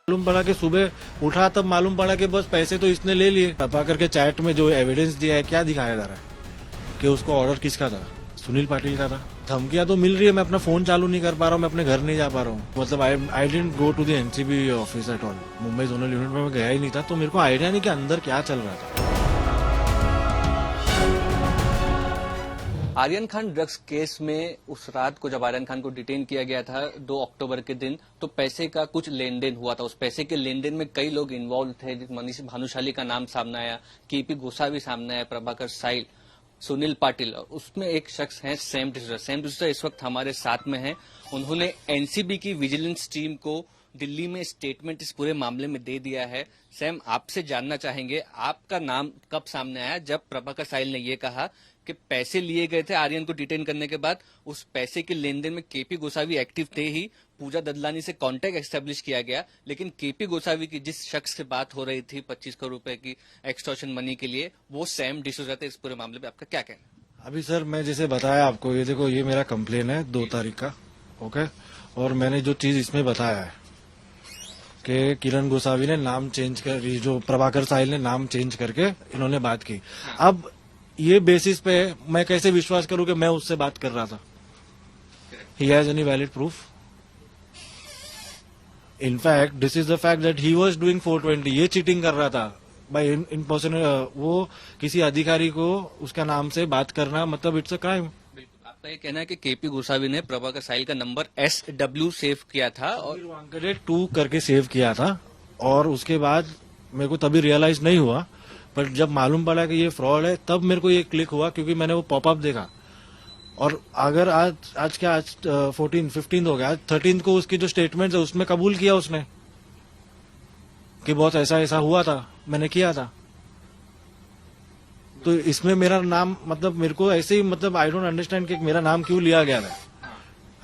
मालूम पड़ा कि सुबह उठा तब मालूम पड़ा कि बस पैसे तो इसने ले लिए। तपा करके चैट में जो एविडेंस दिया है क्या दिखाया जा रहा है कि उसको ऑर्डर किसका था, सुनील पाटिल का था। धमकियां तो मिल रही है, मैं अपना फोन चालू नहीं कर पा रहा हूँ, मैं अपने घर नहीं जा पा रहा हूँ। मतलब I didn't go to the NCB office at all. Mumbai zonal unit में मैं गया ही नहीं था, तो मेरे को आइडिया नहीं कि अंदर क्या चल रहा था। आर्यन खान ड्रग्स केस में उस रात को जब आर्यन खान को डिटेन किया गया था 2 अक्टूबर के दिन, तो पैसे का कुछ लेन देन हुआ था। उस पैसे के लेन देन में कई लोग इन्वॉल्व थे। मनीष भानुशाली का नाम सामने आया, केपी गोसावी सामने आया, प्रभाकर साइल, सुनील पाटिल, और उसमें एक शख्स है सैम डिसूजा। सैम डिसूजा इस वक्त हमारे साथ में है। उन्होंने एनसीबी की विजिलेंस टीम को दिल्ली में स्टेटमेंट इस पूरे मामले में दे दिया है। सैम, आपसे जानना चाहेंगे आपका नाम कब सामने आया जब प्रभाकर साहिल ने ये कहा कि पैसे लिए गए थे आर्यन को डिटेन करने के बाद, उस पैसे के लेन देन में केपी गोसावी एक्टिव थे ही, पूजा ददलानी से कांटेक्ट एस्टेब्लिश किया गया, लेकिन केपी गोसावी की जिस शख्स से बात हो रही थी 25 करोड़ रुपए की एक्सटॉर्शन मनी के लिए, वो सैम डिसूजा थे। इस पूरे मामले में आपका क्या कहना? अभी सर मैं जैसे बताया आपको, ये देखो ये मेरा कंप्लेन है 2 तारीख का, ओके। और मैंने जो चीज इसमें बताया है कि किरण गोसावी ने नाम चेंज कर, जो प्रभाकर साहिल ने नाम चेंज करके इन्होंने बात की। अब ये बेसिस पे मैं कैसे विश्वास करूं कि मैं उससे बात कर रहा था? He has any valid proof? In fact this is the fact that he was doing 420। ये चीटिंग कर रहा था बाय इन पर्सन। वो किसी अधिकारी को उसका नाम से बात करना, मतलब इट्स अ क्राइम। आपका ये कहना है कि केपी गोसावी ने प्रभाकर साहिल का नंबर SW सेव किया था और वांकेडेड 2 करके सेव किया था, और उसके बाद मेरे को तभी रियलाइज नहीं हुआ, पर जब मालूम पड़ा कि ये फ्रॉड है तब मेरे को ये क्लिक हुआ, क्योंकि मैंने वो पॉपअप देखा। और अगर आज 15 हो गया, आज 13 को उसकी जो स्टेटमेंट है उसमें कबूल किया उसने कि बहुत ऐसा ऐसा हुआ था, मैंने किया था। तो इसमें मेरा नाम, मतलब मेरे को ऐसे ही, मतलब आई डोंट अंडरस्टैंड कि मेरा नाम क्यों लिया गया था।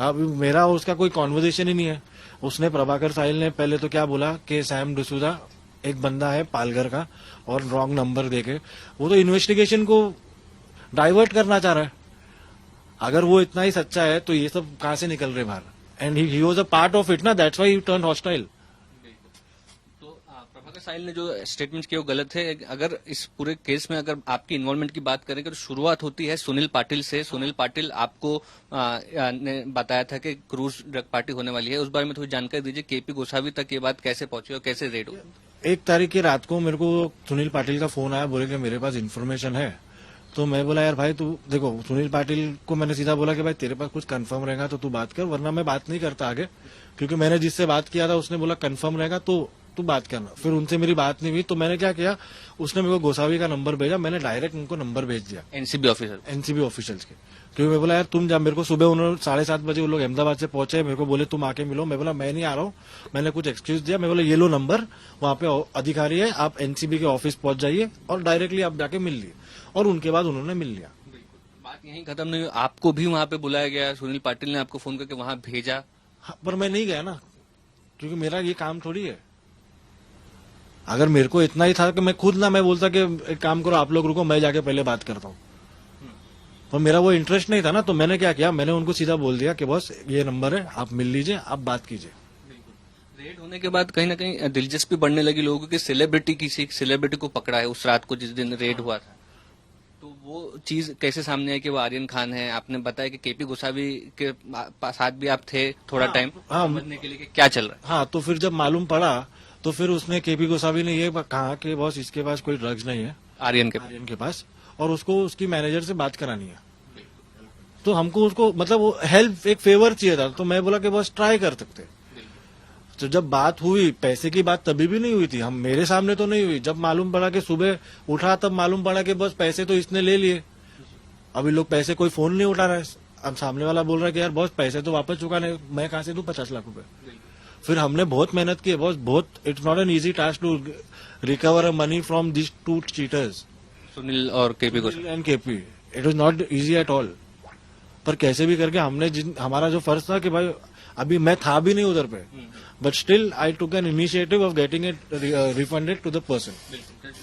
अब मेरा और उसका कोई कॉन्वर्जेशन ही नहीं है। उसने, प्रभाकर साहिल ने पहले तो क्या बोला कि सैम डिसूजा एक बंदा है पालघर का, और रॉन्ग नंबर देके वो तो इन्वेस्टिगेशन को डाइवर्ट करना चाह रहा है। अगर वो इतना ही सच्चा है तो ये सब कहां से निकल रहे बाहर? And he was a part of it ना, that's why he turn hostile. तो प्रभाकर साहिल ने जो स्टेटमेंट किए वो गलत है। अगर इस पूरे केस में अगर आपकी इन्वॉल्वमेंट की बात करें तो शुरुआत होती है सुनील पाटिल से। सुनील पाटिल आपको ने बताया था कि क्रूज ड्रग पार्टी होने वाली है, उस बारे में थोड़ी जानकारी दीजिए। केपी गोसावी तक ये बात कैसे पहुंची और कैसे रेड हुई? 1 तारीख की रात को मेरे को सुनील पाटिल का फोन आया, बोले कि मेरे पास इन्फॉर्मेशन है। तो मैं बोला यार भाई, तू देखो, सुनील पाटिल को मैंने सीधा बोला कि भाई तेरे पास कुछ कंफर्म रहेगा तो तू बात कर, वरना मैं बात नहीं करता आगे। क्योंकि मैंने जिससे बात किया था उसने बोला कंफर्म रहेगा तो तू बात करना। फिर उनसे मेरी बात नहीं हुई, तो मैंने क्या किया, उसने मेरे को गोसावी का नंबर भेजा, मैंने डायरेक्ट उनको नंबर भेज दिया एनसीबी ऑफिशियल्स के। क्योंकि मैं बोला यार तुम जब, मेरे को सुबह उन्होंने 7:30 बजे वो लोग अहमदाबाद से पहुंचे, मेरे को बोले तुम आके मिलो। मैं बोला मैं नहीं आ रहा हूँ, मैंने कुछ एक्सक्यूज दिया। मैं बोला ये लो नंबर, वहां पे अधिकारी है, आप एनसीबी के ऑफिस पहुंच जाइए और डायरेक्टली आप जाके मिल लिए। और उनके बाद उन्होंने मिल लिया। बात यहीं खत्म नहीं हुई, आपको भी वहां पे बुलाया गया, सुनील पाटिल ने आपको फोन करके वहां भेजा। हाँ, पर मैं नहीं गया ना, क्योंकि मेरा ये काम थोड़ी है। अगर मेरे को इतना ही था कि मैं खुद ना, मैं बोलता कि एक काम करो आप लोग रुको, मैं जाके पहले बात करता हूँ, पर मेरा वो इंटरेस्ट नहीं था ना। तो मैंने क्या किया, मैंने उनको सीधा बोल दिया कि बॉस ये नंबर है, आप मिल लीजिए, आप बात कीजिए। रेड होने के बाद कहीं ना कहीं दिलचस्पी बढ़ने लगी लोगों की। सेलिब्रिटी, किसी सेलिब्रिटी को पकड़ा है उस रात को जिस दिन रेड हुआ था, तो वो चीज कैसे सामने आई कि वो आर्यन खान है? आपने बताया कि केपी गोसावी के साथ भी आप थे थोड़ा टाइम समझने के लिए कि क्या चल रहा है। हाँ, तो फिर जब मालूम पड़ा तो फिर उसने, केपी गोसावी ने ये कहा कि बॉस इसके पास कोई ड्रग्स नहीं है आर्यन के पास, और उसको उसकी मैनेजर से बात करानी है। तो हमको उसको, मतलब वो हेल्प, एक फेवर चाहिए था। तो मैं बोला कि बॉस ट्राई कर सकते। तो जब बात हुई, पैसे की बात तभी भी नहीं हुई थी, हम मेरे सामने तो नहीं हुई। जब मालूम पड़ा कि सुबह उठा तब मालूम पड़ा कि बस पैसे तो इसने ले लिए। अभी लोग पैसे, कोई फोन नहीं उठा रहा है। अब सामने वाला बोल रहा है कि यार बॉस पैसे तो वापस चुकाने, मैं कहां से दूं 50 लाख रुपए। फिर हमने बहुत मेहनत की है बॉस, बहुत। It's not an easy task to recover money from this 2 cheaters, Sunil और KP Gosavi and KP. It was not easy at all. पर कैसे भी करके हमने, हमारा जो फर्ज था कि भाई, अभी मैं था भी नहीं उधर पे, but still I took an initiative of getting it refunded to the person.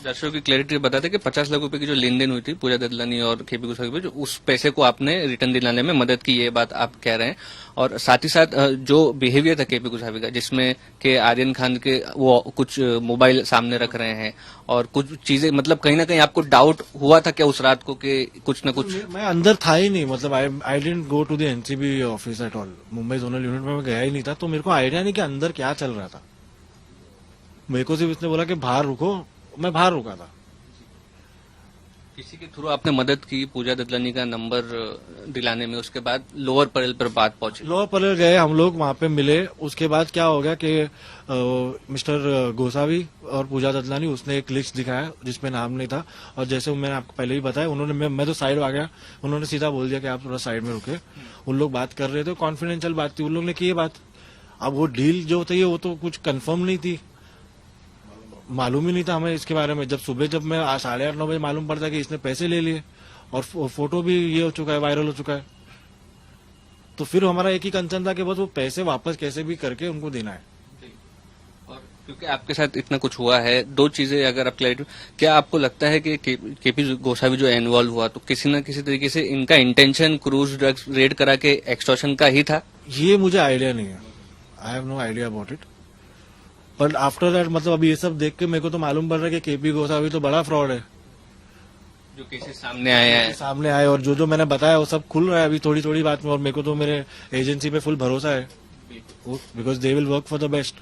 दर्शकों की क्लैरिटी बताते कि 50 लाख रुपए की जो लेन देन हुई थी पूजा ददलानी और केपी गोसावी पे, जो उस पैसे को आपने रिटर्न दिलाने में मदद की, ये बात आप कह रहे हैं। और साथ ही साथ जो बिहेवियर था केपी गोसावी का, जिसमें कि आर्यन खान के वो कुछ मोबाइल सामने रख रहे हैं और कुछ चीजें, मतलब कहीं ना कहीं आपको डाउट हुआ था क्या उस रात को कि कुछ न कुछ? मैं अंदर था ही नहीं, मतलब I didn't go to the NCB office at all. Mumbai zonal unit में मैं गया ही नहीं था, तो मेरे को आइडिया नहीं कि अंदर क्या चल रहा था। मेरे को सिर्फ इसने बोला कि बाहर रुको, मैं बाहर रुका था। किसी के थ्रू आपने मदद की पूजा ददलानी का नंबर दिलाने में, उसके बाद लोअर परेल पर बात पहुंची? लोअर परेल गए हम लोग, वहां पे मिले। उसके बाद क्या हो गया कि मिस्टर गोसावी और पूजा ददलानी, उसने एक लिस्ट दिखाया जिसमें नाम नहीं था, और जैसे मैंने आपको पहले ही बताया, उन्होंने मैं तो साइड आ गया, उन्होंने सीधा बोल दिया कि आप थोड़ा साइड में रुके। उन लोग बात कर रहे थे, कॉन्फिडेंशियल बात थी, उन लोग ने की ये बात। अब वो डील जो थी वो तो कुछ कंफर्म नहीं थी, मालूम ही नहीं था हमें इसके बारे में। जब सुबह जब मैं 8:30-9 बजे मालूम पड़ता कि इसने पैसे ले लिए, और फोटो भी ये हो चुका है, वायरल हो चुका है, तो फिर हमारा एक ही कंसर्न था कि बस वो पैसे वापस कैसे भी करके उनको देना है। और क्योंकि आपके साथ इतना कुछ हुआ है, दो चीजें अगर आप क्लैरिटी, क्या आपको लगता है कि केपी गोसावी जो इन्वॉल्व हुआ, तो किसी न किसी तरीके से इनका इंटेंशन क्रूज ड्रग्स रेड करा के एक्सटॉर्शन का ही था? ये मुझे आइडिया नहीं है, I have no idea about it. But after that, मतलब अभी ये सब देख के मेरे को तो मालूम पड़ रहा है कि केपी गोसावी तो बड़ा फ्रॉड है, जो केसेस सामने आए हैं। सामने आए, और जो जो मैंने बताया वो सब खुल रहा है अभी थोड़ी थोड़ी बात में। और मेरे को तो मेरे एजेंसी पे फुल भरोसा है, because they will work for the best.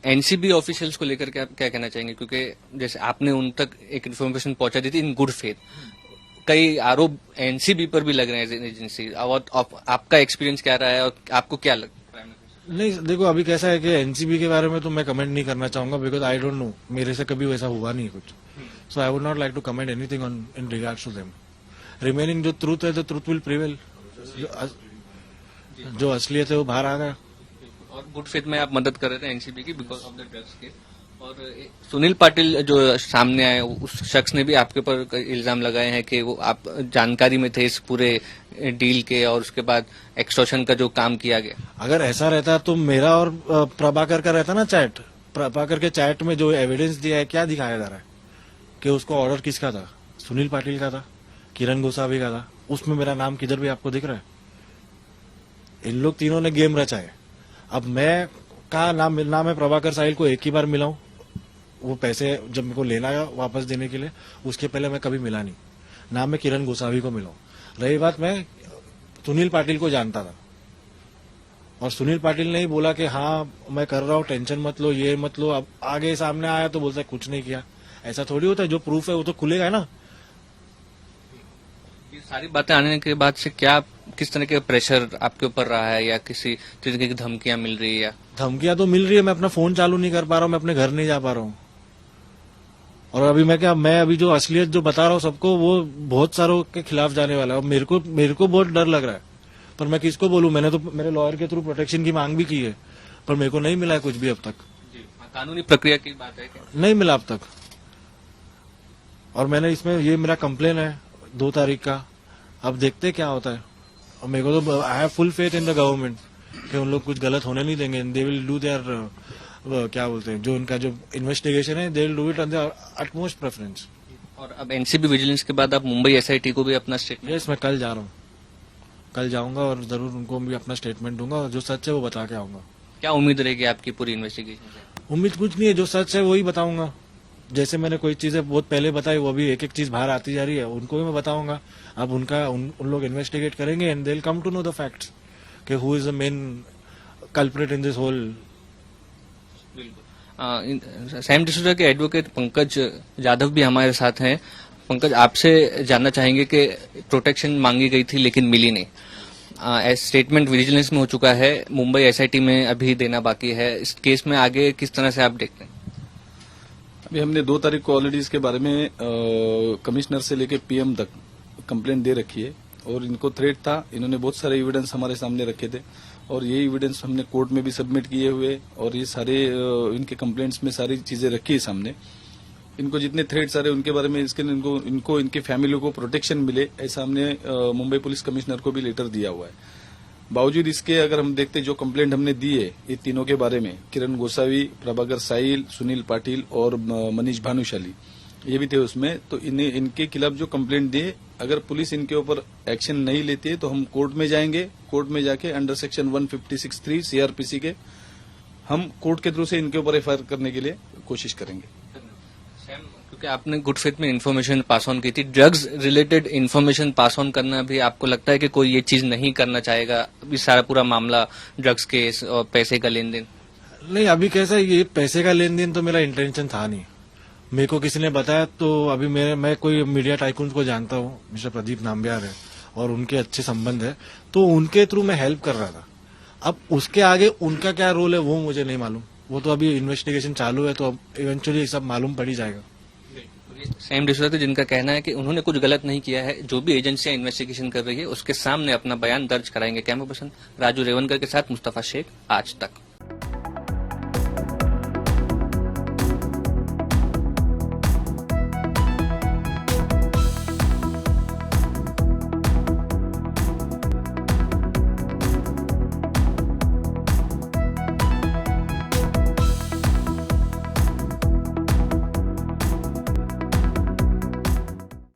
NCB officials को लेकर के आप क्या कहना चाहेंगे? क्योंकि जैसे आपने उन तक एक इन्फॉर्मेशन पहुंचा दी थी इन गुड फेथ, कई आरोप एनसीबी पर भी लग रहे हैं एजेंसी, और आपका एक्सपीरियंस क्या रहा है और आपको क्या लगता है? नहीं देखो, अभी कैसा है कि एनसीबी के बारे में तो मैं कमेंट नहीं करना चाहूंगा, बिकॉज आई डोंट नो, मेरे से कभी वैसा हुआ नहीं कुछ। So I would not like to comment anything on in regards to them. Remaining जो ट्रूथ है, द ट्रूथ विल प्रिवेल। जो असलियत है वो बाहर आ गया। और गुड फेथ में आप मदद कर रहे थे एनसीबी की because of the drugs case. और सुनील पाटिल जो सामने आए, उस शख्स ने भी आपके ऊपर इल्जाम लगाए हैं कि वो आप जानकारी में थे इस पूरे डील के, और उसके बाद एक्सटॉर्शन का जो काम किया गया। अगर ऐसा रहता तो मेरा और प्रभाकर का रहता ना चैट, प्रभाकर के चैट में जो एविडेंस दिया है, क्या दिखाया जा रहा है कि उसको ऑर्डर किसका था? सुनील पाटिल का था, किरण गोसावी का था। उसमें मेरा नाम किधर भी आपको दिख रहा है? इन लोग तीनों ने गेम रचा है। अब मैं कहा नाम मिलना, मैं प्रभाकर साहिल को एक ही बार मिला हूं, वो पैसे जब मेरे को लेना है वापस देने के लिए, उसके पहले मैं कभी मिला नहीं। ना मैं किरण गोसावी को मिला हूं। रही बात, मैं सुनील पाटिल को जानता था, और सुनील पाटिल ने ही बोला कि हाँ मैं कर रहा हूँ, टेंशन मत लो, ये मत लो। अब आगे सामने आया तो बोलता है कुछ नहीं किया। ऐसा थोड़ी होता है, जो प्रूफ है वो तो खुलेगा ना। ये सारी बातें आने के बाद से क्या, किस तरह के प्रेशर आपके ऊपर रहा है, या किसी तरीके की धमकियां मिल रही है? या धमकियां तो मिल रही है, मैं अपना फोन चालू नहीं कर पा रहा हूँ, मैं अपने घर नहीं जा पा रहा हूँ। और अभी मैं अभी जो असलियत जो बता रहा हूँ सबको, वो बहुत सारों के खिलाफ जाने वाला है। और मेरे को बहुत डर लग रहा है, पर मैं किसको बोलूं? मैंने तो मेरे लॉयर के थ्रू प्रोटेक्शन की मांग भी की है, पर मेरे को नहीं मिला है कुछ भी अब तक। कानूनी प्रक्रिया की बात है क्या? नहीं मिला अब तक। और मैंने इसमें, ये मेरा कंप्लेन है 2 तारीख का, अब देखते क्या होता है। और मेरे को तो I have full faith in the government कि उन लोग कुछ गलत होने नहीं देंगे। दे विल डू देयर, क्या बोलते हैं, जो उनका जो इन्वेस्टिगेशन है, they will do it on the utmost preference. और अब एनसीबी विजिलेंस के बाद आप मुंबई एसआईटी को भी अपना स्टेटमेंट? यस, मैं कल जा रहा हूँ, कल जाऊंगा और जरूर उनको भी अपना स्टेटमेंट दूंगा, और जो सच है वो बता के आऊंगा। क्या उम्मीद रहेगी आपकी पूरी इन्वेस्टिगेशन से? उम्मीद कुछ नहीं है, जो सच है वही बताऊंगा। जैसे मैंने कोई चीजें बहुत पहले बताई, वो भी एक एक चीज बाहर आती जा रही है, उनको भी मैं बताऊंगा। अब उन लोग इन्वेस्टिगेट करेंगे and they will come to know the facts कि who is the main culprit in this whole. Sam D'Souza के एडवोकेट पंकज यादव भी हमारे साथ हैं। पंकज, आपसे जानना चाहेंगे कि प्रोटेक्शन मांगी गई थी लेकिन मिली नहीं, स्टेटमेंट विजिलेंस में हो चुका है, मुंबई एसआईटी में अभी देना बाकी है। इस केस में आगे किस तरह से आप देखते हैं? अभी हमने 2 तारीख को ऑलरेडी इसके बारे में कमिश्नर से लेके पीएम तक कंप्लेंट दे रखी है, और इनको थ्रेट था। इन्होंने बहुत सारे एविडेंस हमारे सामने रखे थे, और ये एविडेंस हमने कोर्ट में भी सबमिट किए हुए, और ये सारे इनके कंप्लेंट्स में सारी चीजें रखी है सामने। इनको जितने थ्रेट्स आ रहे उनके बारे में इनकी फैमिली को प्रोटेक्शन मिले, ऐसा हमने मुंबई पुलिस कमिश्नर को भी लेटर दिया हुआ है। बावजूद इसके अगर हम देखते जो कंप्लेंट हमने दी है ये तीनों के बारे में, किरण गोसावी, प्रभाकर साहिल, सुनील पाटिल और मनीष भानुशाली, ये भी थे उसमें, तो इनके खिलाफ जो कंप्लेंट दिए, अगर पुलिस इनके ऊपर एक्शन नहीं लेती है तो हम कोर्ट में जाएंगे। कोर्ट में जाके अंडर सेक्शन 156(3) सीआरपीसी के हम कोर्ट के थ्रू से इनके ऊपर एफआईआर करने के लिए कोशिश करेंगे। क्योंकि आपने गुड फेथ में इन्फॉर्मेशन पास ऑन की थी, drugs related information pass on करना भी आपको लगता है कि कोई ये चीज नहीं करना चाहेगा? अभी सारा पूरा मामला ड्रग्स केस और पैसे का लेन देन, नहीं अभी कैसा है, ये पैसे का लेन देन तो मेरा इंटेंशन था नहीं। मेरे को किसी ने बताया, तो अभी मैं कोई मीडिया टाइकून को जानता हूँ, मिस्टर प्रदीप नाम्बियार है और उनके अच्छे संबंध है, तो उनके थ्रू मैं हेल्प कर रहा था। अब उसके आगे उनका क्या रोल है वो मुझे नहीं मालूम, वो तो अभी इन्वेस्टिगेशन चालू है, तो अब इवेंचुअली सब मालूम पड़ ही जाएगा। सैम डिसूजा थे जिनका कहना है कि उन्होंने कुछ गलत नहीं किया है, जो भी एजेंसियां इन्वेस्टिगेशन कर रही है उसके सामने अपना बयान दर्ज कराएंगे। कैमरा पर्सन राजू रेवनकर के साथ मुस्तफा शेख, आज तक।